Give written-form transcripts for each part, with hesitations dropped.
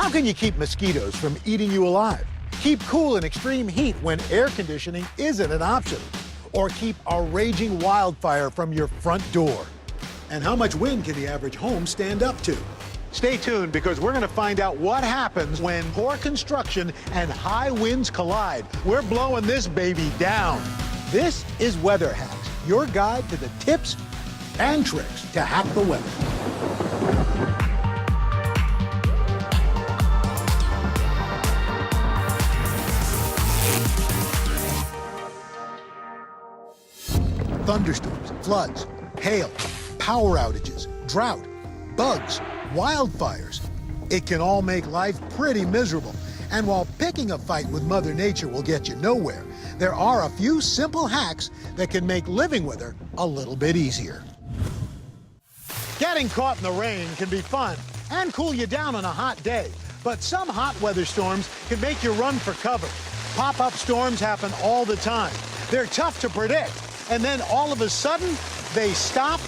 How can you keep mosquitoes from eating you alive? Keep cool in extreme heat when air conditioning isn't an option? Or keep a raging wildfire from your front door? And how much wind can the average home stand up to? Stay tuned, because we're going to find out what happens when poor construction and high winds collide. We're blowing this baby down. This is Weather Hacks, your guide to the tips and tricks to hack the weather. Thunderstorms, floods, hail, power outages, drought, bugs, wildfires. It can all make life pretty miserable. And while picking a fight with Mother Nature will get you nowhere, there are a few simple hacks that can make living with her a little bit easier. Getting caught in the rain can be fun and cool you down on a hot day, but some hot weather storms can make you run for cover. Pop-up storms happen all the time. They're tough to predict, and then all of a sudden, they stop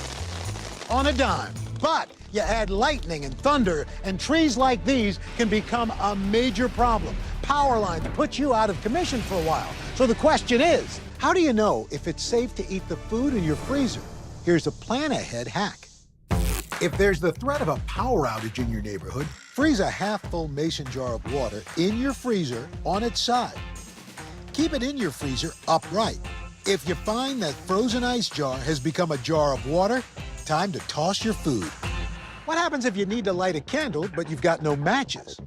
on a dime. But you add lightning and thunder, and trees like these can become a major problem. Power lines put you out of commission for a while. So the question is, how do you know if it's safe to eat the food in your freezer? Here's a plan-ahead hack. If there's the threat of a power outage in your neighborhood, freeze a half-full mason jar of water in your freezer on its side. Keep it in your freezer upright. If you find that frozen ice jar has become a jar of water, time to toss your food. What happens if you need to light a candle, but you've got no matches?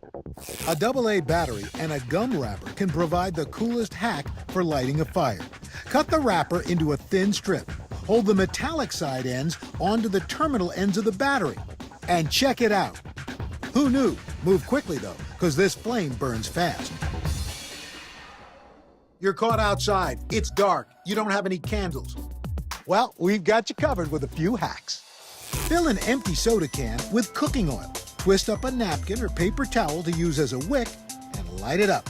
A AA battery and a gum wrapper can provide the coolest hack for lighting a fire. Cut the wrapper into a thin strip. Hold the metallic side ends onto the terminal ends of the battery. And check it out. Who knew? Move quickly, though, because this flame burns fast. You're caught outside. It's dark. You don't have any candles. Well, we've got you covered with a few hacks. Fill an empty soda can with cooking oil. Twist up a napkin or paper towel to use as a wick and light it up.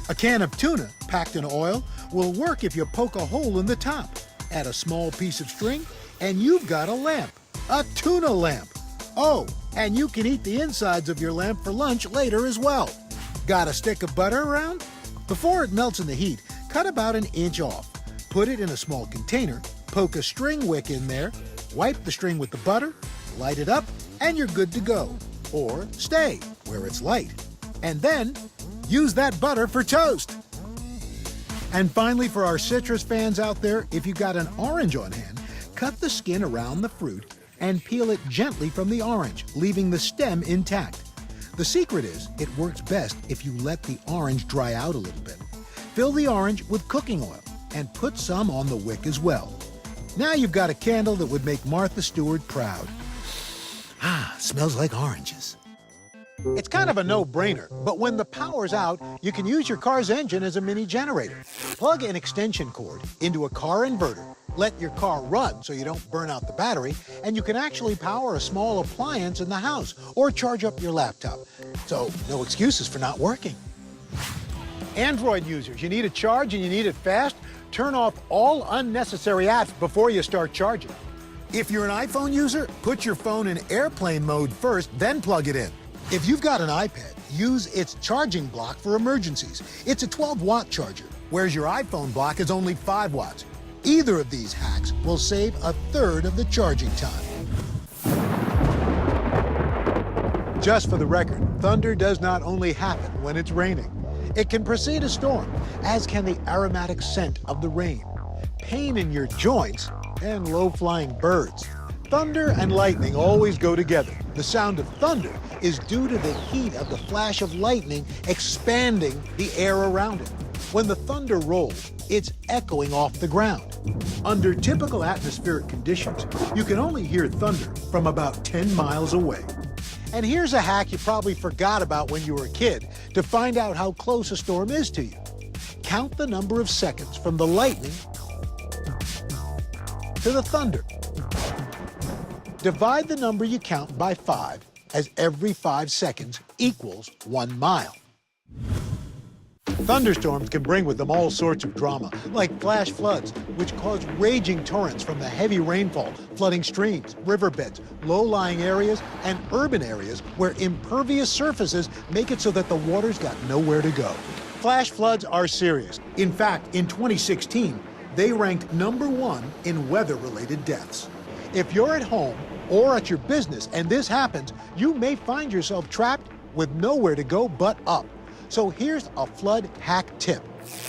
A can of tuna packed in oil will work if you poke a hole in the top. Add a small piece of string and you've got a lamp. A tuna lamp. Oh, and you can eat the insides of your lamp for lunch later as well. Got a stick of butter around? Before it melts in the heat, cut about an inch off. Put it in a small container, poke a string wick in there, wipe the string with the butter, light it up, and you're good to go. Or stay where it's light. And then use that butter for toast. And finally, for our citrus fans out there, if you've got an orange on hand, cut the skin around the fruit and peel it gently from the orange, leaving the stem intact. The secret is, it works best if you let the orange dry out a little bit. Fill the orange with cooking oil and put some on the wick as well. Now you've got a candle that would make Martha Stewart proud. Ah, smells like oranges. It's kind of a no-brainer, but when the power's out, you can use your car's engine as a mini generator. Plug an extension cord into a car inverter. Let your car run so you don't burn out the battery, and you can actually power a small appliance in the house or charge up your laptop. So no excuses for not working. Android users, you need a charge and you need it fast? Turn off all unnecessary apps before you start charging. If you're an iPhone user, put your phone in airplane mode first, then plug it in. If you've got an iPad, use its charging block for emergencies. It's a 12-watt charger, whereas your iPhone block is only 5 watts. Either of these hacks will save a third of the charging time. Just for the record, thunder does not only happen when it's raining. It can precede a storm, as can the aromatic scent of the rain, pain in your joints, and low-flying birds. Thunder and lightning always go together. The sound of thunder is due to the heat of the flash of lightning expanding the air around it. When the thunder rolls, it's echoing off the ground. Under typical atmospheric conditions, you can only hear thunder from about 10 miles away. And here's a hack you probably forgot about when you were a kid to find out how close a storm is to you. Count the number of seconds from the lightning to the thunder. Divide the number you count by 5, as every 5 seconds equals 1 mile. Thunderstorms can bring with them all sorts of drama, like flash floods, which cause raging torrents from the heavy rainfall, flooding streams, riverbeds, low-lying areas, and urban areas where impervious surfaces make it so that the water's got nowhere to go. Flash floods are serious. In fact, in 2016, they ranked #1 in weather-related deaths. If you're at home or at your business and this happens, you may find yourself trapped with nowhere to go but up. So here's a flood hack tip.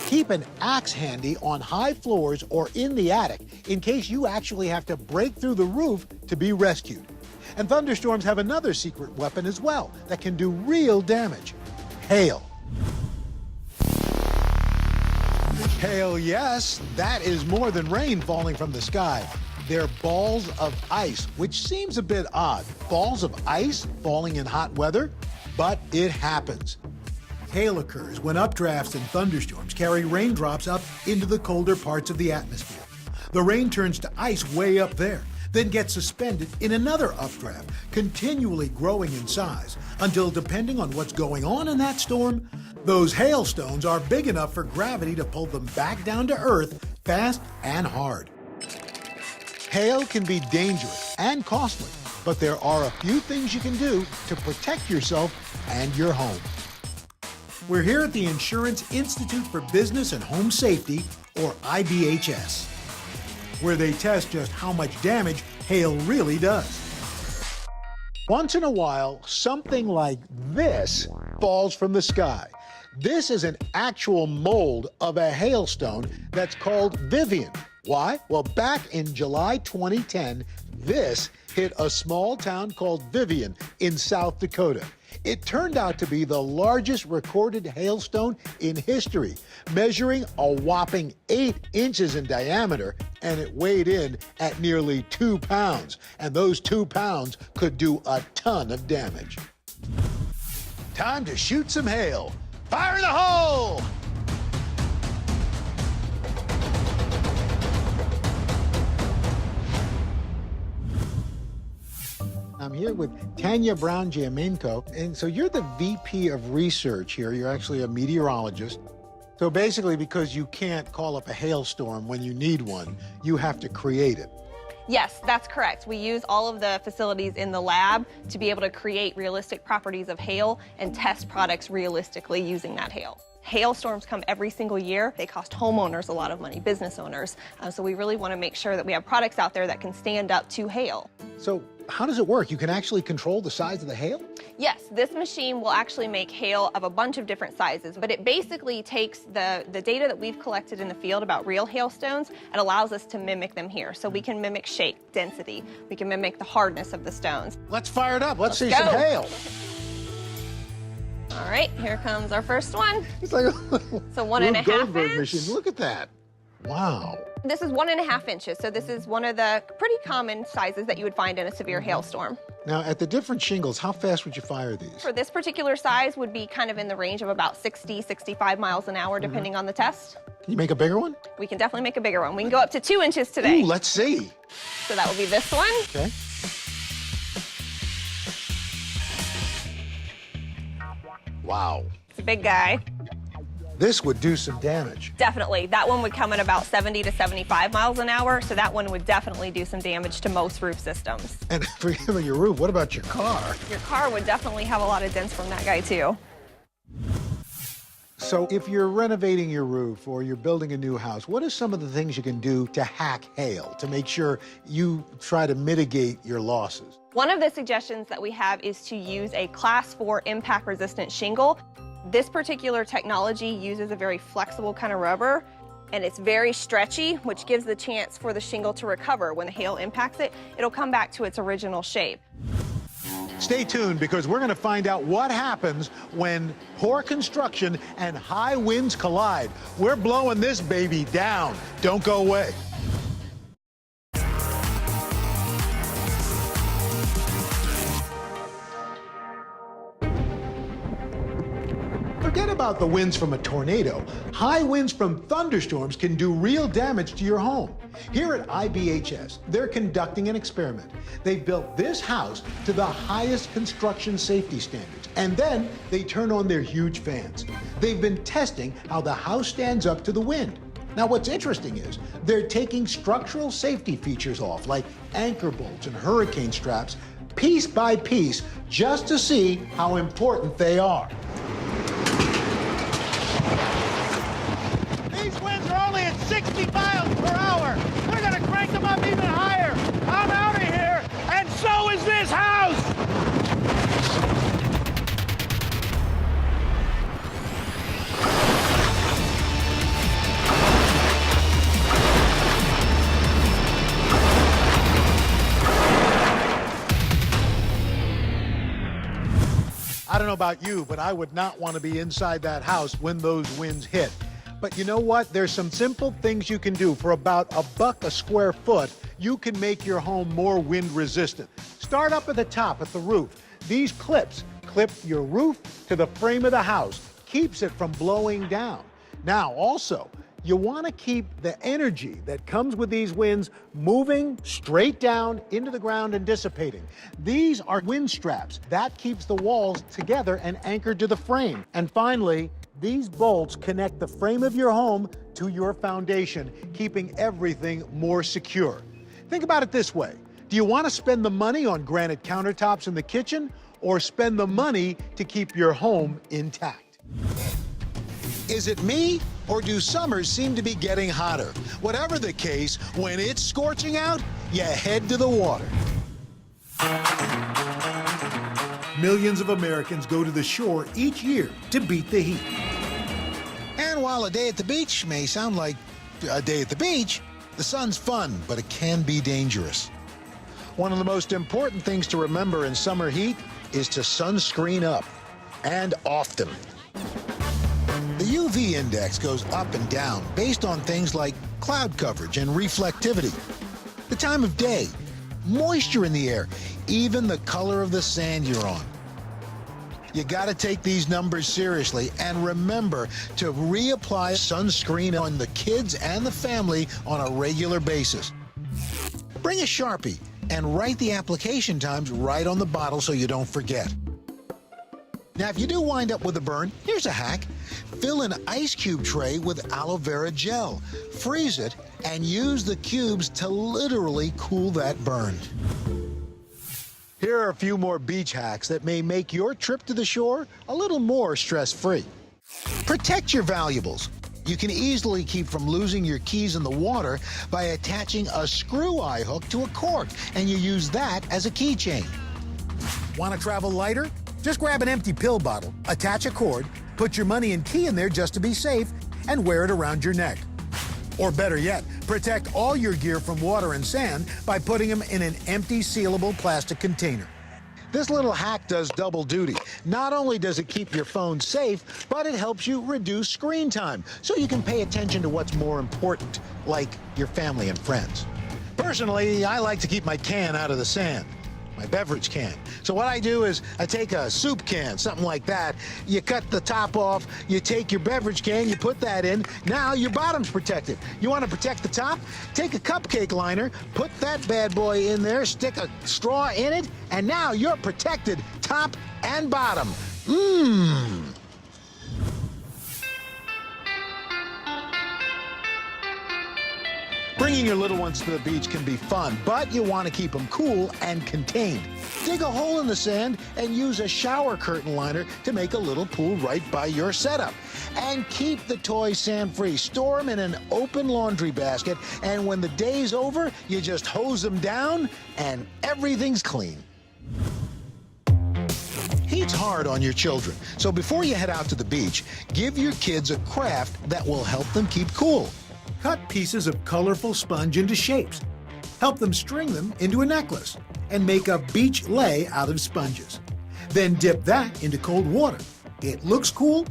Keep an axe handy on high floors or in the attic in case you actually have to break through the roof to be rescued. And thunderstorms have another secret weapon as well that can do real damage: hail. Hail, yes, that is more than rain falling from the sky. They're balls of ice, which seems a bit odd. Balls of ice falling in hot weather? But it happens. Hail occurs when updrafts and thunderstorms carry raindrops up into the colder parts of the atmosphere. The rain turns to ice way up there, then gets suspended in another updraft, continually growing in size, until, depending on what's going on in that storm, those hailstones are big enough for gravity to pull them back down to Earth fast and hard. Hail can be dangerous and costly, but there are a few things you can do to protect yourself and your home. We're here at the Insurance Institute for Business and Home Safety, or IBHS, where they test just how much damage hail really does. Once in a while, something like this falls from the sky. This is an actual mold of a hailstone that's called Vivian. Why? Well, back in July 2010, this hit a small town called Vivian in South Dakota. It turned out to be the largest recorded hailstone in history, measuring a whopping 8 inches in diameter, and it weighed in at nearly 2 pounds. And those 2 pounds could do a ton of damage. Time to shoot some hail. Fire in the hole! I'm here with Tanya Brown-Giamenko, and so you're the VP of Research here. You're actually a meteorologist. So basically, because you can't call up a hailstorm when you need one, you have to create it. Yes, that's correct. We use all of the facilities in the lab to be able to create realistic properties of hail and test products realistically using that hail. Hailstorms come every single year. They cost homeowners a lot of money, business owners. So we really want to make sure that we have products out there that can stand up to hail. So how does it work? You can actually control the size of the hail? Yes, this machine will actually make hail of a bunch of different sizes, but it basically takes the data that we've collected in the field about real hailstones and allows us to mimic them here. So we can mimic shape, density, we can mimic the hardness of the stones. Let's fire it up. Let's see go. some hail. All right, here comes our first one. It's like a So 1.5 inch. machine. Look at that. Wow. This is 1.5 inches, so this is one of the pretty common sizes that you would find in a severe hailstorm. Now, at the different shingles, how fast would you fire these? For this particular size would be kind of in the range of about 60, 65 miles an hour, depending on the test. Can you make a bigger one? We can definitely make a bigger one. We can go up to 2 inches today. Ooh, let's see. So that would be this one. Okay. Wow. It's a big guy. This would do some damage. Definitely. That one would come at about 70 to 75 miles an hour, so that one would definitely do some damage to most roof systems. And forget about your roof, what about your car? Your car would definitely have a lot of dents from that guy, too. So if you're renovating your roof or you're building a new house, what are some of the things you can do to hack hail, to make sure you try to mitigate your losses? One of the suggestions that we have is to use a Class 4 impact-resistant shingle. This particular technology uses a very flexible kind of rubber, and it's very stretchy, which gives the chance for the shingle to recover. When the hail impacts it, it'll come back to its original shape. Stay tuned, because we're going to find out what happens when poor construction and high winds collide. We're blowing this baby down. Don't go away. Forget about the winds from a tornado. High winds from thunderstorms can do real damage to your home. Here at IBHS, they're conducting an experiment. They've built this house to the highest construction safety standards, and then they turn on their huge fans. They've been testing how the house stands up to the wind. Now, what's interesting is they're taking structural safety features off, like anchor bolts and hurricane straps, piece by piece, just to see how important they are. These winds are only at 60 miles per hour. We're going to crank them up even higher. I'm out of here, and so is this house. I don't know about you, but I would not want to be inside that house when those winds hit. But you know what? There's some simple things you can do. For about $1 a square foot, you can make your home more wind resistant. Start up at the top, at the roof. These clips clip your roof to the frame of the house, keeps it from blowing down. Now, also, you want to keep the energy that comes with these winds moving straight down into the ground and dissipating. These are wind straps. That keeps the walls together and anchored to the frame. And finally, these bolts connect the frame of your home to your foundation, keeping everything more secure. Think about it this way. Do you want to spend the money on granite countertops in the kitchen, or spend the money to keep your home intact? Is it me, or do summers seem to be getting hotter? Whatever the case, when it's scorching out, you head to the water. Millions of Americans go to the shore each year to beat the heat. And while a day at the beach may sound like a day at the beach, the sun's fun, but it can be dangerous. One of the most important things to remember in summer heat is to sunscreen up, and often. The UV index goes up and down based on things like cloud coverage and reflectivity, the time of day, moisture in the air, even the color of the sand you're on. You gotta take these numbers seriously and remember to reapply sunscreen on the kids and the family on a regular basis. Bring a Sharpie and write the application times right on the bottle so you don't forget. Now, if you do wind up with a burn, here's a hack. Fill an ice cube tray with aloe vera gel. Freeze it and use the cubes to literally cool that burn. Here are a few more beach hacks that may make your trip to the shore a little more stress-free. Protect your valuables. You can easily keep from losing your keys in the water by attaching a screw eye hook to a cork, and you use that as a keychain. Want to travel lighter? Just grab an empty pill bottle, attach a cord, put your money and key in there just to be safe, and wear it around your neck. Or better yet, protect all your gear from water and sand by putting them in an empty sealable plastic container. This little hack does double duty. Not only does it keep your phone safe, but it helps you reduce screen time so you can pay attention to what's more important, like your family and friends. Personally, I like to keep my can out of the sand. My beverage can. So what I do is I take a soup can, something like that. You cut the top off, you take your beverage can, you put that in. Now your bottom's protected. You want to protect the top? Take a cupcake liner, put that bad boy in there, stick a straw in it, and now you're protected top and bottom. Mmm. Bringing your little ones to the beach can be fun, but you want to keep them cool and contained. Dig a hole in the sand and use a shower curtain liner to make a little pool right by your setup. And keep the toys sand-free. Store them in an open laundry basket, and when the day's over, you just hose them down and everything's clean. Heat's hard on your children, so before you head out to the beach, give your kids a craft that will help them keep cool. Cut pieces of colorful sponge into shapes. Help them string them into a necklace and make a beach lei out of sponges. Then dip that into cold water. It looks cool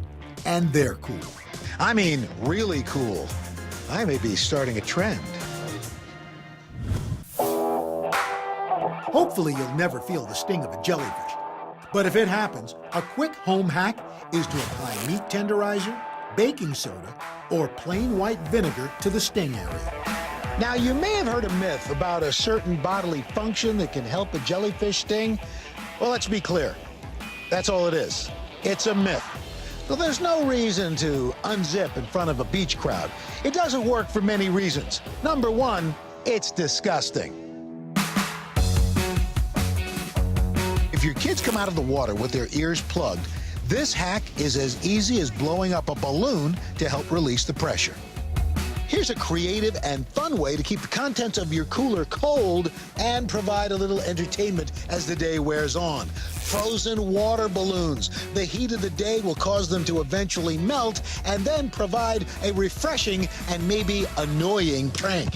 and they're cool. I mean, really cool. I may be starting a trend. Hopefully you'll never feel the sting of a jellyfish. But if it happens, a quick home hack is to apply meat tenderizer, baking soda, or plain white vinegar to the sting area. Now, you may have heard a myth about a certain bodily function that can help a jellyfish sting. Well, let's be clear. That's all it is. It's a myth. So there's no reason to unzip in front of a beach crowd. It doesn't work for many reasons. Number one, it's disgusting. If your kids come out of the water with their ears plugged, this hack is as easy as blowing up a balloon to help release the pressure. Here's a creative and fun way to keep the contents of your cooler cold and provide a little entertainment as the day wears on. Frozen water balloons. The heat of the day will cause them to eventually melt and then provide a refreshing and maybe annoying prank.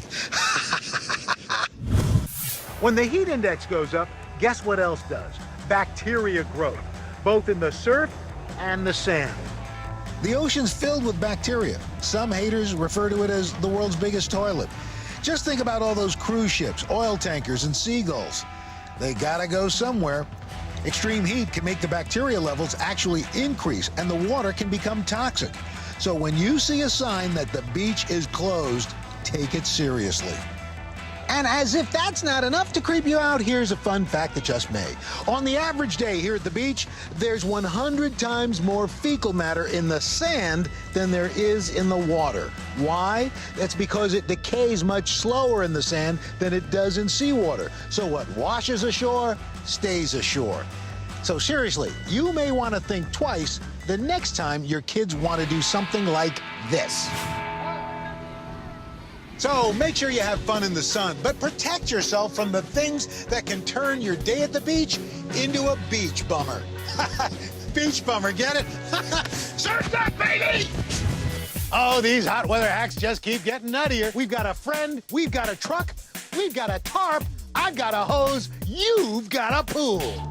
When the heat index goes up, guess what else does? Bacteria growth, both in the surf and the sand. The ocean's filled with bacteria. Some haters refer to it as the world's biggest toilet. Just think about all those cruise ships, oil tankers, and seagulls. They gotta go somewhere. Extreme heat can make the bacteria levels actually increase, and the water can become toxic. So when you see a sign that the beach is closed, take it seriously. And as if that's not enough to creep you out, here's a fun fact that just may. On the average day here at the beach, there's 100 times more fecal matter in the sand than there is in the water. Why? That's because it decays much slower in the sand than it does in seawater. So what washes ashore stays ashore. So seriously, you may want to think twice the next time your kids want to do something like this. So make sure you have fun in the sun, but protect yourself from the things that can turn your day at the beach into a beach bummer. Beach bummer, get it? Surf's up, baby! Oh, these hot weather hacks just keep getting nuttier. We've got a friend, we've got a truck, we've got a tarp, I've got a hose, you've got a pool.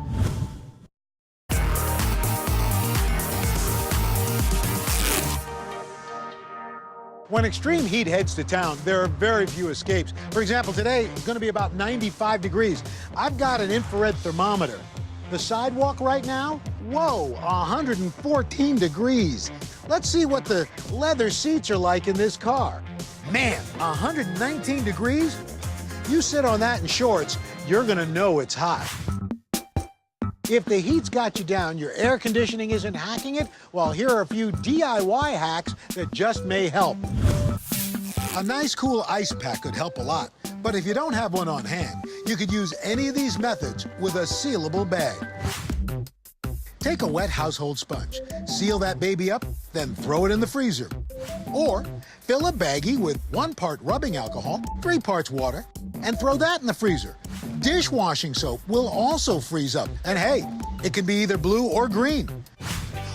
When extreme heat heads to town, there are very few escapes. For example, today it's going to be about 95 degrees. I've got an infrared thermometer. The sidewalk right now, whoa, 114 degrees. Let's see what the leather seats are like in this car. Man, 119 degrees? You sit on that in shorts, you're going to know it's hot. If the heat's got you down, your air conditioning isn't hacking it, well, here are a few DIY hacks that just may help. A nice cool ice pack could help a lot, but if you don't have one on hand, you could use any of these methods with a sealable bag. Take a wet household sponge, seal that baby up, then throw it in the freezer. Or fill a baggie with 1 part rubbing alcohol, 3 parts water, and throw that in the freezer. Dishwashing soap will also freeze up, and hey, it can be either blue or green.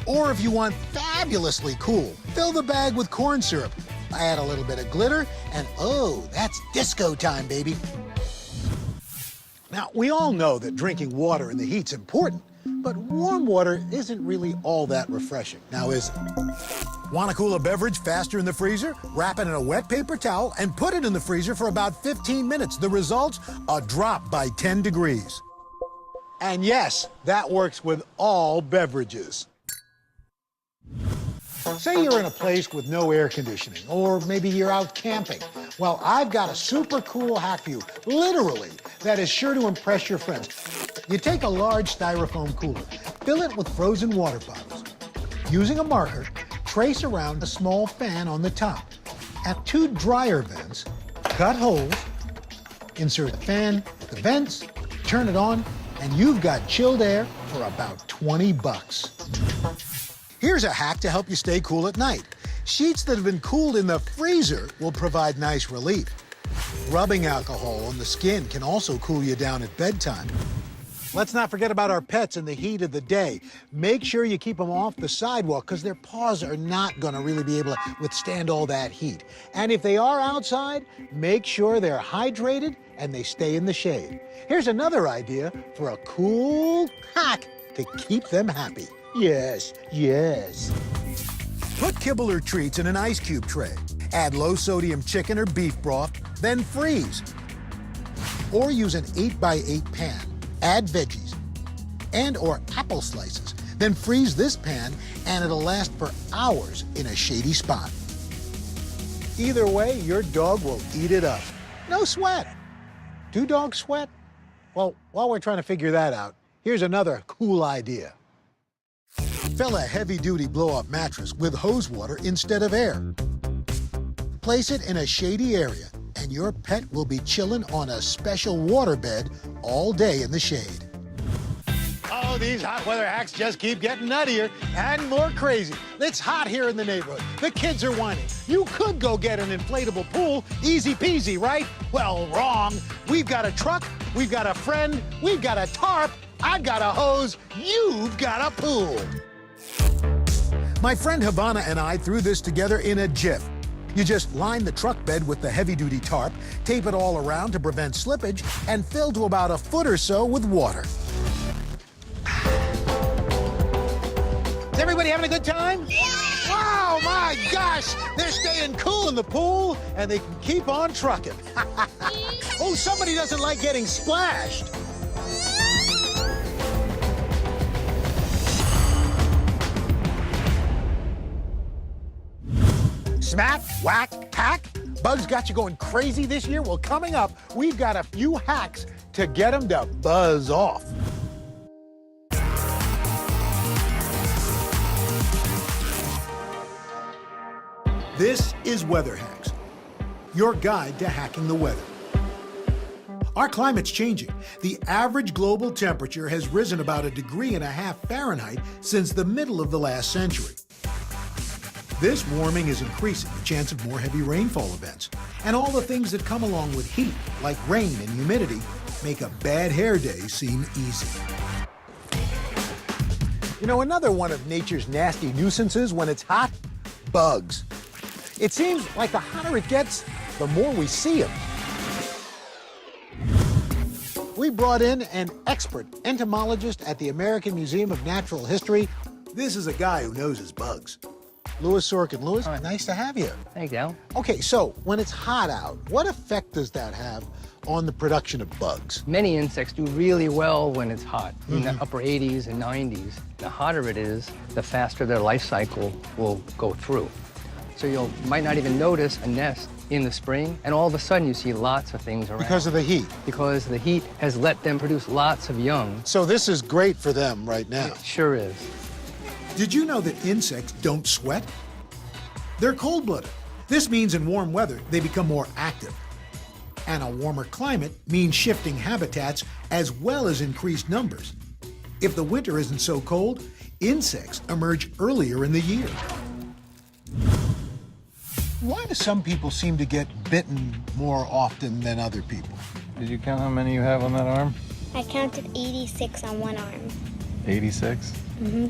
Or if you want fabulously cool, fill the bag with corn syrup, add a little bit of glitter, and oh, that's disco time, baby. Now, we all know that drinking water in the heat's important, but warm water isn't really all that refreshing, now is it? Want to cool a beverage faster in the freezer? Wrap it in a wet paper towel and put it in the freezer for about 15 minutes. The result? A drop by 10 degrees. And yes, that works with all beverages. Say you're in a place with no air conditioning, or maybe you're out camping. Well, I've got a super cool hack for you, literally, that is sure to impress your friends. You take a large styrofoam cooler, fill it with frozen water bottles. Using a marker, trace around a small fan on the top. At 2 dryer vents, cut holes, insert the fan, the vents, turn it on, and you've got chilled air for about 20 bucks. Here's a hack to help you stay cool at night. Sheets that have been cooled in the freezer will provide nice relief. Rubbing alcohol on the skin can also cool you down at bedtime. Let's not forget about our pets in the heat of the day. Make sure you keep them off the sidewalk because their paws are not going to really be able to withstand all that heat. And if they are outside, make sure they're hydrated and they stay in the shade. Here's another idea for a cool hack to keep them happy. Yes, yes. Put kibble or treats in an ice cube tray. Add low-sodium chicken or beef broth, then freeze. Or use an 8x8 pan. Add veggies and or apple slices. Then freeze this pan and it'll last for hours in a shady spot. Either way, your dog will eat it up. no sweat. Do dogs sweat? Well, while we're trying to figure that out, here's another cool idea. Fill a heavy-duty blow-up mattress with hose water instead of air. Place it in a shady area, and your pet will be chilling on a special waterbed all day in the shade. Oh, these hot weather hacks just keep getting nuttier and more crazy. It's hot here in the neighborhood. The kids are whining. You could go get an inflatable pool, easy peasy, right? Well, wrong. We've got a truck, we've got a friend, we've got a tarp, I've got a hose, you've got a pool. My friend Havana and I threw this together in a jiff. You just line the truck bed with the heavy-duty tarp, tape it all around to prevent slippage, and fill to about a foot or so with water. Is everybody having a good time? Yeah! Wow, my gosh! They're staying cool in the pool, and they can keep on trucking. Oh, somebody doesn't like getting splashed. Smack, whack, hack. Bugs got you going crazy this year? Well, coming up, we've got a few hacks to get them to buzz off. This is Weather Hacks, your guide to hacking the weather. Our climate's changing. The average global temperature has risen about 1.5 degrees Fahrenheit since the middle of the last century. This warming is increasing the chance of more heavy rainfall events. And all the things that come along with heat, like rain and humidity, make a bad hair day seem easy. You know, another one of nature's nasty nuisances when it's hot? Bugs. It seems like the hotter it gets, the more we see them. We brought in an expert entomologist at the American Museum of Natural History. This is a guy who knows his bugs. Louis Sorkin. Louis, Hi. Nice to have you. Thank you. Okay, so when it's hot out, what effect does that have on the production of bugs? Many insects do really well when it's hot, in the upper 80s and 90s. The hotter it is, the faster their life cycle will go through. So you might not even notice a nest in the spring, and all of a sudden you see lots of things around. Because of the heat? Because the heat has let them produce lots of young. So this is great for them right now. It sure is. Did you know that insects don't sweat? They're cold-blooded. This means in warm weather, they become more active. And a warmer climate means shifting habitats as well as increased numbers. If the winter isn't so cold, insects emerge earlier in the year. Why do some people seem to get bitten more often than other people? Did you count how many you have on that arm? I counted 86 on one arm. 86? Mm-hmm.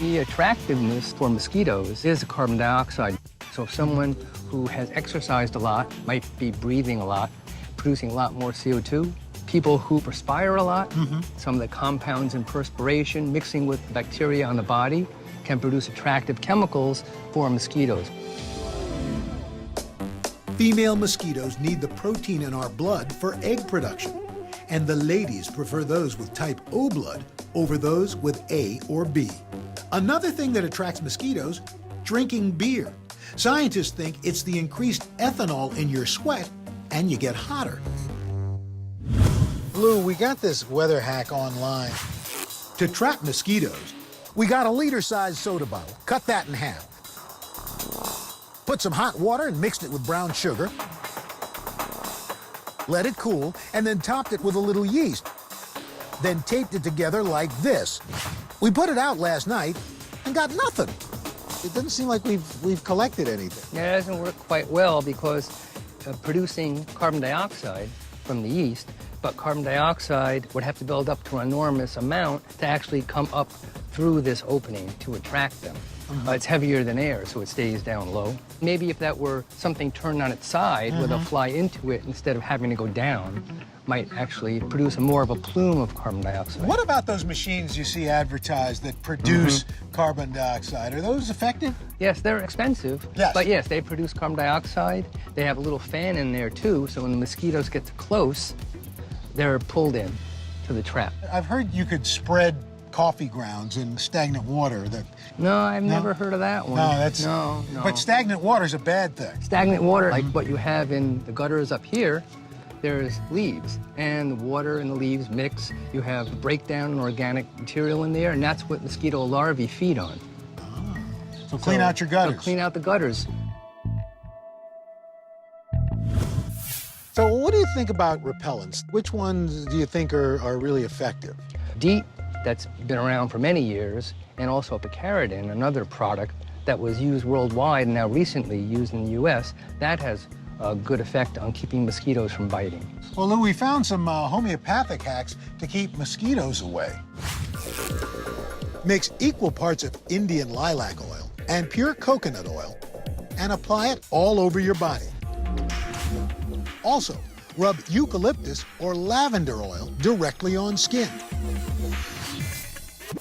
The attractiveness for mosquitoes is carbon dioxide. So if someone who has exercised a lot might be breathing a lot, producing a lot more CO2. People who perspire a lot, some of the compounds in perspiration mixing with bacteria on the body can produce attractive chemicals for mosquitoes. Female mosquitoes need the protein in our blood for egg production, and the ladies prefer those with type O blood over those with A or B. Another thing that attracts mosquitoes, drinking beer. Scientists think it's the increased ethanol in your sweat, and you get hotter. Lou, we got this weather hack online. To trap mosquitoes, we got a liter-sized soda bottle. Cut that in half. Put some hot water and mixed it with brown sugar. Let it cool, and then topped it with a little yeast. Then taped it together like this. We put it out last night and got nothing. It doesn't seem like we've collected anything. Yeah, it doesn't work quite well because producing carbon dioxide from the yeast, but carbon dioxide would have to build up to an enormous amount to actually come up through this opening to attract them. It's heavier than air, so it stays down low. Maybe if that were something turned on its side where they'll fly into it instead of having to go down, might actually produce more of a plume of carbon dioxide. What about those machines you see advertised that produce carbon dioxide? Are those effective? Yes, they're expensive, Yes. but yes, they produce carbon dioxide. They have a little fan in there too, so when the mosquitoes get too close, they're pulled in to the trap. I've heard you could spread coffee grounds in stagnant water that... No, I've never heard of that one. No, that's... No. But stagnant water's a bad thing. Stagnant water, like what you have in the gutters up here, there's leaves, and the water and the leaves mix. You have breakdown in organic material in there, and that's what mosquito larvae feed on. So clean out your gutters. So clean out the gutters. So what do you think about repellents? Which ones do you think are really effective? DEET, that's been around for many years, and also picaridin, another product that was used worldwide and now recently used in the US, that has a good effect on keeping mosquitoes from biting. Well, Lou, we found some homeopathic hacks to keep mosquitoes away. Mix equal parts of Indian lilac oil and pure coconut oil and apply it all over your body. Also, rub eucalyptus or lavender oil directly on skin.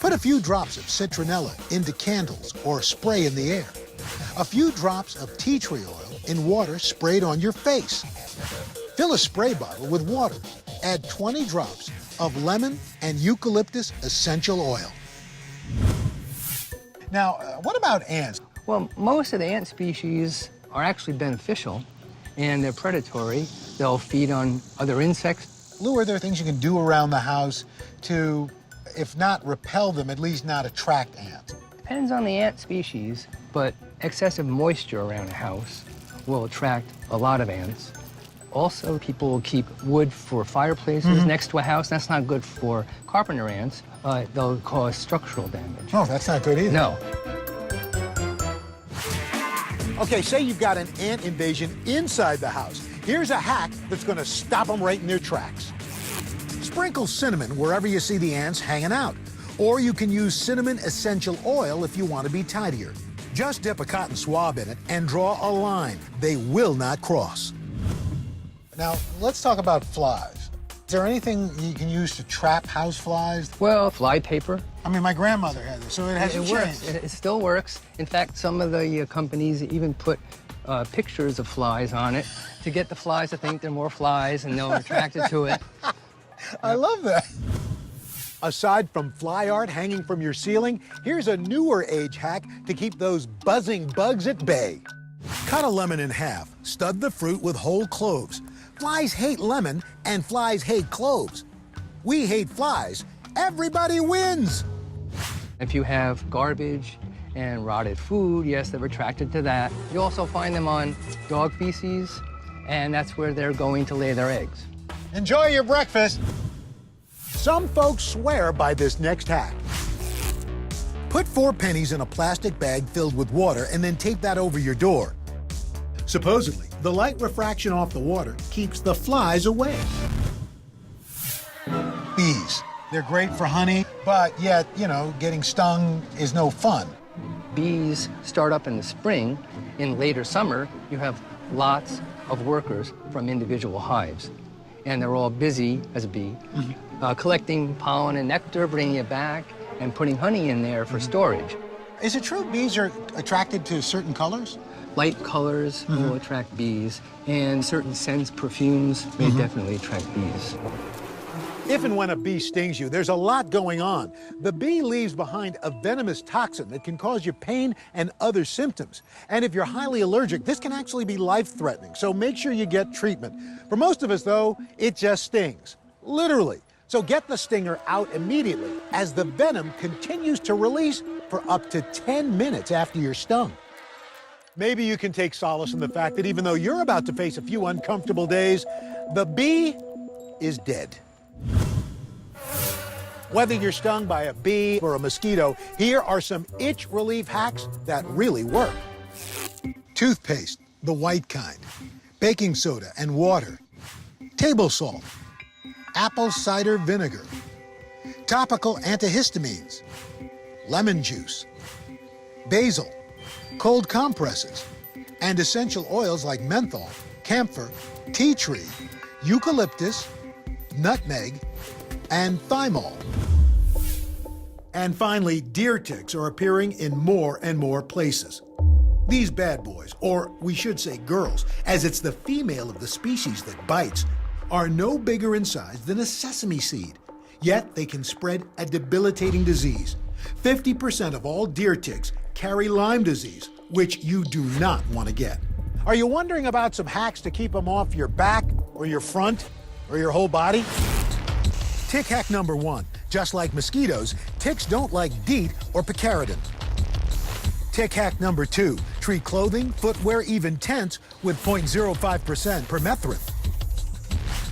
Put a few drops of citronella into candles or spray in the air. A few drops of tea tree oil in water sprayed on your face. Fill a spray bottle with water. Add 20 drops of lemon and eucalyptus essential oil. Now, what about ants? Well, most of the ant species are actually beneficial, and they're predatory. They'll feed on other insects. Lou, are there things you can do around the house to, if not repel them, at least not attract ants? Depends on the ant species, but excessive moisture around a house will attract a lot of ants. Also, people will keep wood for fireplaces next to a house. That's not good for carpenter ants. They'll cause structural damage. Oh, that's not good either. No. Okay, say you've got an ant invasion inside the house. Here's a hack that's going to stop them right in their tracks. Sprinkle cinnamon wherever you see the ants hanging out. Or you can use cinnamon essential oil if you want to be tidier. Just dip a cotton swab in it and draw a line. They will not cross. Now, let's talk about flies. Is there anything you can use to trap house flies? Well, fly paper. I mean, my grandmother had this, so it hasn't works. changed. It still works. In fact, some of the companies even put pictures of flies on it to get the flies to think they're more flies and they're attracted to it. I love that. Aside from fly art hanging from your ceiling, here's a newer age hack to keep those buzzing bugs at bay. Cut a lemon in half, stud the fruit with whole cloves. Flies hate lemon and flies hate cloves. We hate flies. Everybody wins. If you have garbage and rotted food, yes, they're attracted to that. You also find them on dog feces, and that's where they're going to lay their eggs. Enjoy your breakfast. Some folks swear by this next hack. Put 4 pennies in a plastic bag filled with water and then tape that over your door. Supposedly, the light refraction off the water keeps the flies away. Bees. They're great for honey, but yet, you know, getting stung is no fun. Bees start up in the spring. In later summer, you have lots of workers from individual hives. And they're all busy, as a bee, collecting pollen and nectar, bringing it back, and putting honey in there for storage. Is it true bees are attracted to certain colors? Light colors will attract bees, and certain scents, perfumes may definitely attract bees. If and when a bee stings you, there's a lot going on. The bee leaves behind a venomous toxin that can cause you pain and other symptoms. And if you're highly allergic, this can actually be life-threatening, so make sure you get treatment. For most of us, though, it just stings, literally. So get the stinger out immediately, as the venom continues to release for up to 10 minutes after you're stung. Maybe you can take solace in the fact that even though you're about to face a few uncomfortable days, the bee is dead. Whether you're stung by a bee or a mosquito, here are some itch relief hacks that really work. Toothpaste, the white kind, baking soda and water, table salt, apple cider vinegar, topical antihistamines, lemon juice, basil, cold compresses, and essential oils like menthol, camphor, tea tree, eucalyptus, nutmeg, and thymol. And finally, deer ticks are appearing in more and more places. These bad boys, or we should say girls, as it's the female of the species that bites, are no bigger in size than a sesame seed. Yet they can spread a debilitating disease. 50% of all deer ticks carry Lyme disease, which you do not want to get. Are you wondering about some hacks to keep them off your back or your front or your whole body? Tick hack number 1. Just like mosquitoes, ticks don't like DEET or picaridin. Tick hack number 2. Treat clothing, footwear, even tents with 0.05% permethrin.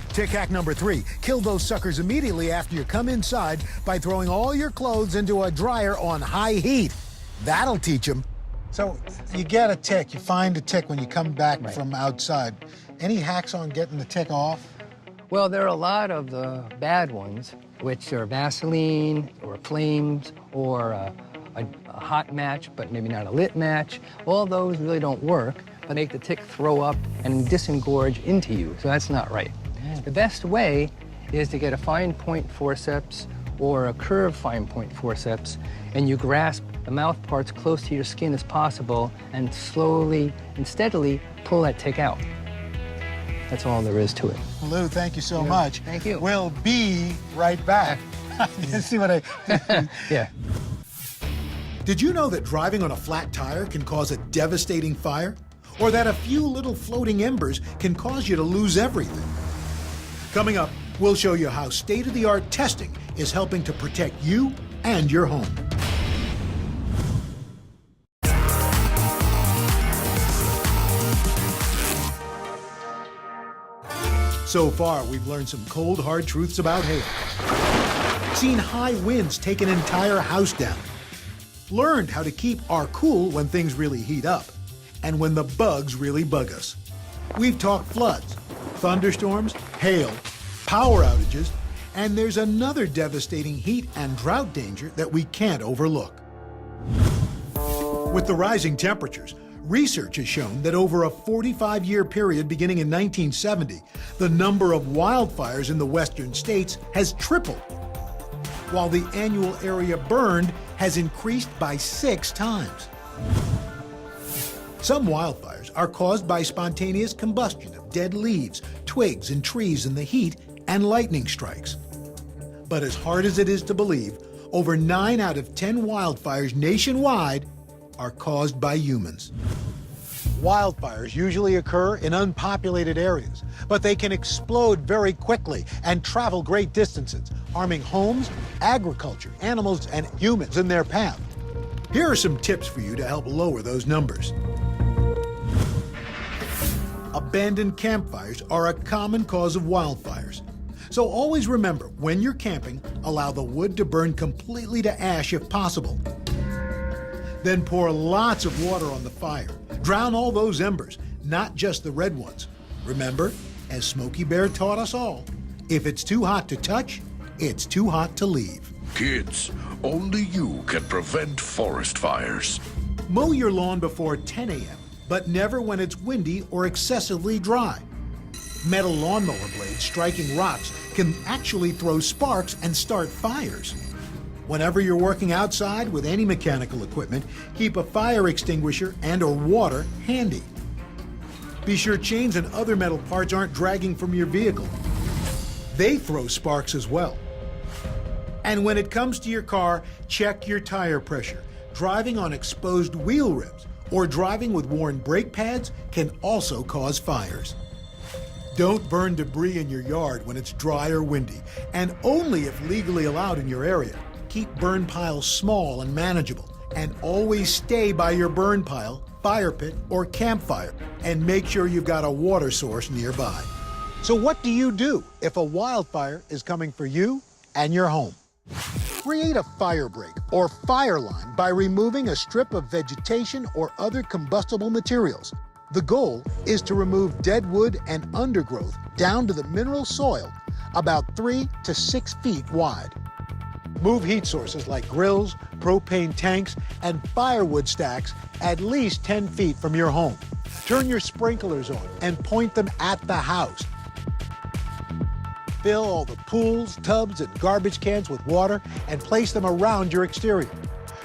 Tick hack number 3. Kill those suckers immediately after you come inside by throwing all your clothes into a dryer on high heat. That'll teach them. So you get a tick, you find a tick when you come back from outside. Any hacks on getting the tick off? Well, there are a lot of the bad ones, which are Vaseline or flames or a hot match, but maybe not a lit match. All those really don't work, but make the tick throw up and disengorge into you, so that's not right. The best way is to get a fine point forceps or a curved fine point forceps, and you grasp the mouth parts close to your skin as possible and slowly and steadily pull that tick out. That's all there is to it. Lou, thank you so much. Thank you. We'll be right back. You see what I... Yeah. Did you know that driving on a flat tire can cause a devastating fire? Or that a few little floating embers can cause you to lose everything? Coming up, we'll show you how state-of-the-art testing is helping to protect you and your home. So far, we've learned some cold, hard truths about hail. Seen high winds take an entire house down. Learned how to keep our cool when things really heat up and when the bugs really bug us. We've talked floods, thunderstorms, hail, power outages, and there's another devastating heat and drought danger that we can't overlook. With the rising temperatures, research has shown that over a 45-year period beginning in 1970, the number of wildfires in the western states has tripled, while the annual area burned has increased by 6 times. Some wildfires are caused by spontaneous combustion of dead leaves, twigs, and trees in the heat and lightning strikes. But as hard as it is to believe, over 9 out of 10 wildfires nationwide are caused by humans. Wildfires usually occur in unpopulated areas, but they can explode very quickly and travel great distances, harming homes, agriculture, animals, and humans in their path. Here are some tips for you to help lower those numbers. Abandoned campfires are a common cause of wildfires. So always remember, when you're camping, allow the wood to burn completely to ash if possible. Then pour lots of water on the fire. Drown all those embers, not just the red ones. Remember, as Smokey Bear taught us all, if it's too hot to touch, it's too hot to leave. Kids, only you can prevent forest fires. Mow your lawn before 10 a.m., but never when it's windy or excessively dry. Metal lawnmower blades striking rocks can actually throw sparks and start fires. Whenever you're working outside with any mechanical equipment, keep a fire extinguisher and/or water handy. Be sure chains and other metal parts aren't dragging from your vehicle. They throw sparks as well. And when it comes to your car, check your tire pressure. Driving on exposed wheel rims or driving with worn brake pads can also cause fires. Don't burn debris in your yard when it's dry or windy, and only if legally allowed in your area. Keep burn piles small and manageable, and always stay by your burn pile, fire pit, or campfire, and make sure you've got a water source nearby. So what do you do if a wildfire is coming for you and your home? Create a fire break or fire line by removing a strip of vegetation or other combustible materials. The goal is to remove dead wood and undergrowth down to the mineral soil about 3 to 6 feet wide. Move heat sources like grills, propane tanks, and firewood stacks at least 10 feet from your home. Turn your sprinklers on and point them at the house. Fill all the pools, tubs, and garbage cans with water and place them around your exterior.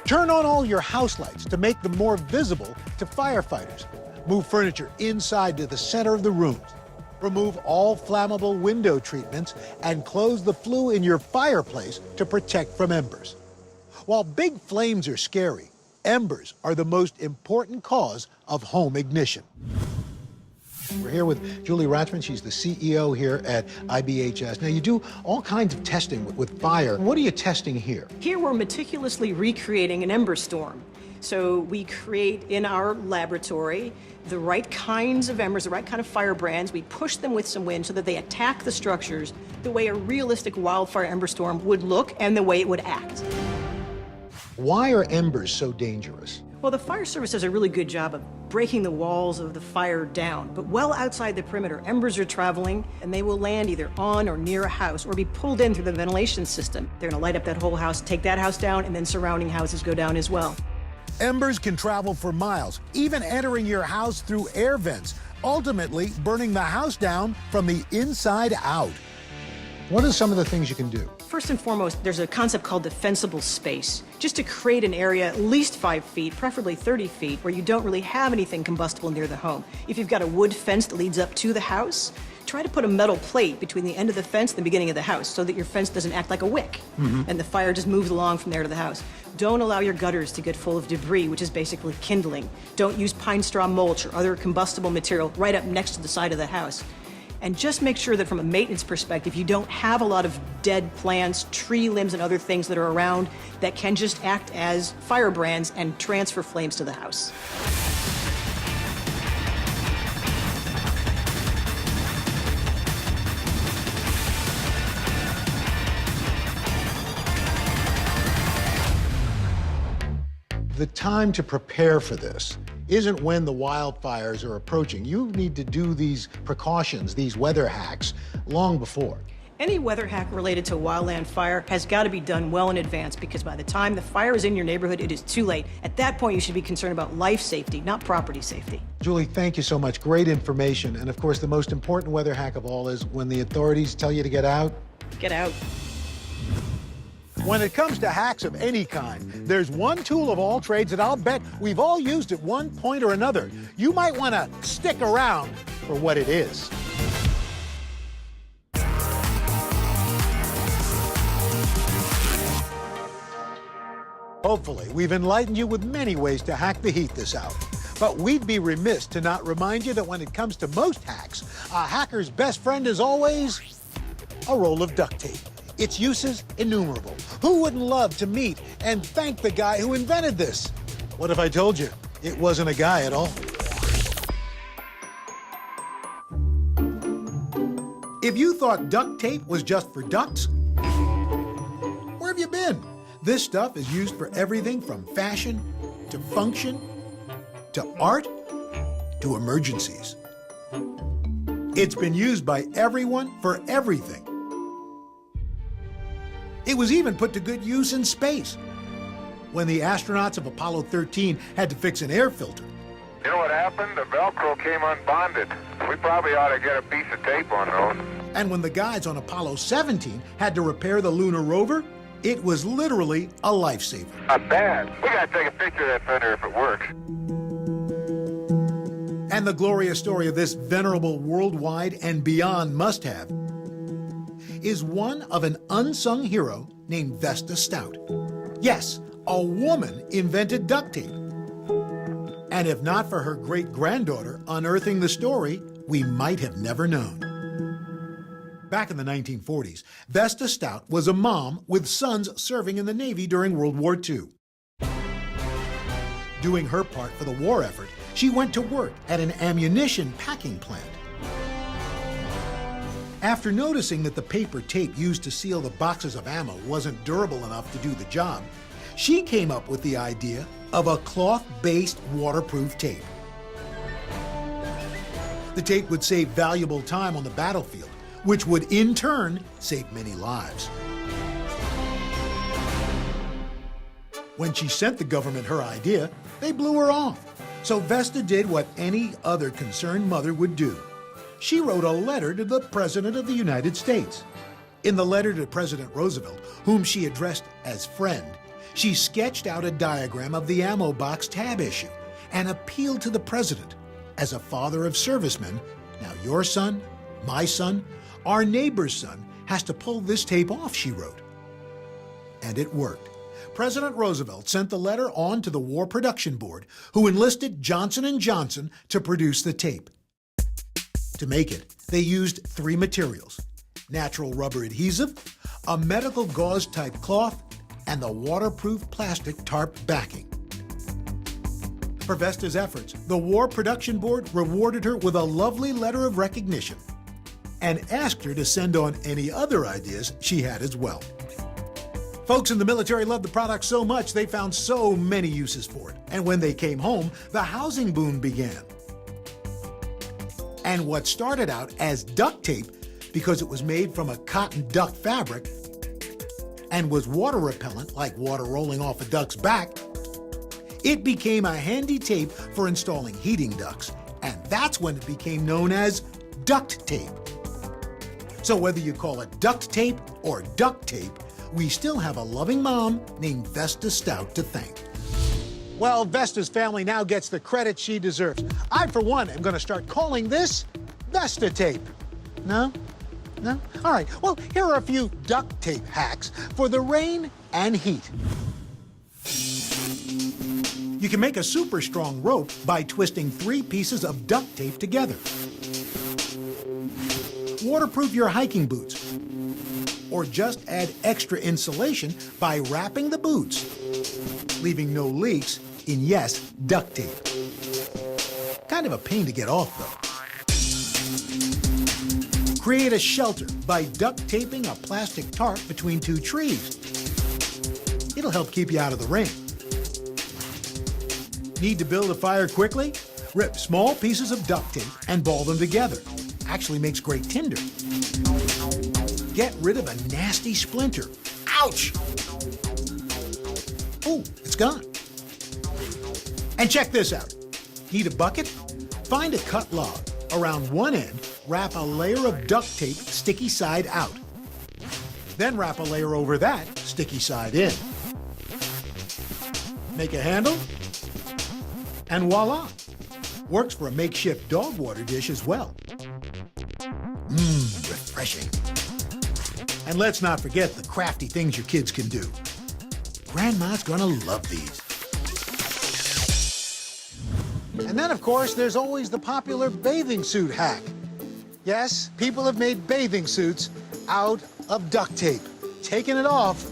Turn on all your house lights to make them more visible to firefighters. Move furniture inside to the center of the rooms. remove all flammable window treatments, and close the flue in your fireplace to protect from embers. While big flames are scary, embers are the most important cause of home ignition. We're here with Julie Ratzman. She's the CEO here at IBHS. Now, you do all kinds of testing with fire. What are you testing here? Here we're meticulously recreating an ember storm. So we create in our laboratory the right kinds of embers, the right kind of firebrands. We push them with some wind so that they attack the structures the way a realistic wildfire ember storm would look and the way it would act. Why are embers so dangerous? Well, the fire service does a really good job of breaking the walls of the fire down, but well outside the perimeter, embers are traveling and they will land either on or near a house or be pulled in through the ventilation system. They're gonna light up that whole house, take that house down, and then surrounding houses go down as well. Embers can travel for miles, even entering your house through air vents, ultimately burning the house down from the inside out. What are some of the things you can do? First and foremost, there's a concept called defensible space, just to create an area at least 5 feet, preferably 30 feet, where you don't really have anything combustible near the home. If you've got a wood fence that leads up to the house, try to put a metal plate between the end of the fence and the beginning of the house so that your fence doesn't act like a wick, and the fire just moves along from there to the house. Don't allow your gutters to get full of debris, which is basically kindling. Don't use pine straw mulch or other combustible material right up next to the side of the house. And just make sure that from a maintenance perspective, you don't have a lot of dead plants, tree limbs, and other things that are around that can just act as firebrands and transfer flames to the house. The time to prepare for this isn't when the wildfires are approaching. You need to do these precautions, these weather hacks, long before. Any weather hack related to a wildland fire has got to be done well in advance, because by the time the fire is in your neighborhood, it is too late. At that point, you should be concerned about life safety, not property safety. Julie, thank you so much. Great information. And of course, the most important weather hack of all is when the authorities tell you to get out. Get out. When it comes to hacks of any kind, there's one tool of all trades that I'll bet we've all used at one point or another. You might want to stick around for what it is. Hopefully, we've enlightened you with many ways to hack the heat this hour. But we'd be remiss to not remind you that when it comes to most hacks, a hacker's best friend is always a roll of duct tape. Its uses innumerable. Who wouldn't love to meet and thank the guy who invented this? What if I told you it wasn't a guy at all? If you thought duct tape was just for ducks, where have you been? This stuff is used for everything from fashion to function to art to emergencies. It's been used by everyone for everything. It was even put to good use in space, when the astronauts of Apollo 13 had to fix an air filter. You know what happened? The Velcro came unbonded. We probably ought to get a piece of tape on those. And when the guys on Apollo 17 had to repair the lunar rover, it was literally a lifesaver. Not bad. We gotta take a picture of that fender if it works. And the glorious story of this venerable worldwide and beyond must-have is one of an unsung hero named Vesta Stout. Yes, a woman invented duct tape. And if not for her great-granddaughter unearthing the story, we might have never known. Back in the 1940s, Vesta Stout was a mom with sons serving in the Navy during World War II. Doing her part for the war effort, she went to work at an ammunition packing plant. After noticing that the paper tape used to seal the boxes of ammo wasn't durable enough to do the job, she came up with the idea of a cloth-based waterproof tape. The tape would save valuable time on the battlefield, which would in turn save many lives. When she sent the government her idea, they blew her off. So Vesta did what any other concerned mother would do. She wrote a letter to the President of the United States. In the letter to President Roosevelt, whom she addressed as friend, she sketched out a diagram of the ammo box tab issue and appealed to the president. As a father of servicemen, now your son My son, our neighbor's son, has to pull this tape off, she wrote. And it worked. President Roosevelt sent the letter on to the War Production Board, who enlisted Johnson & Johnson to produce the tape. To make it, they used 3 materials: natural rubber adhesive, a medical gauze-type cloth, and the waterproof plastic tarp backing. For Vesta's efforts, the War Production Board rewarded her with a lovely letter of recognition and asked her to send on any other ideas she had as well. Folks in the military loved the product so much they found so many uses for it. And when they came home, the housing boom began. And what started out as duct tape, because it was made from a cotton duck fabric and was water repellent, like water rolling off a duck's back, it became a handy tape for installing heating ducts. And that's when it became known as duct tape. So whether you call it duct tape or duct tape, we still have a loving mom named Vesta Stout to thank. Well, Vesta's family now gets the credit she deserves. I, for one, am going to start calling this Vesta tape. No? No? All right. Well, here are a few duct tape hacks for the rain and heat. You can make a super strong rope by twisting 3 pieces of duct tape together. Waterproof your hiking boots, or just add extra insulation by wrapping the boots, leaving no leaks in, yes, duct tape. Kind of a pain to get off, though. Create a shelter by duct taping a plastic tarp between 2 trees. It'll help keep you out of the rain. Need to build a fire quickly? Rip small pieces of duct tape and ball them together. Actually makes great tinder. Get rid of a nasty splinter. Ouch! Oh, it's gone. And check this out. Need a bucket? Find a cut log. Around one end, wrap a layer of duct tape sticky side out. Then wrap a layer over that, sticky side in. Make a handle, and voila! Works for a makeshift dog water dish as well. Refreshing. And let's not forget the crafty things your kids can do. Grandma's gonna love these. And then, of course, there's always the popular bathing suit hack. Yes, people have made bathing suits out of duct tape. Taking it off,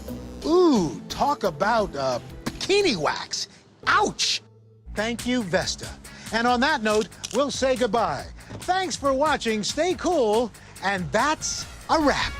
ooh, talk about bikini wax. Ouch! Thank you, Vesta. And on that note, we'll say goodbye. Thanks for watching, stay cool, and that's a wrap.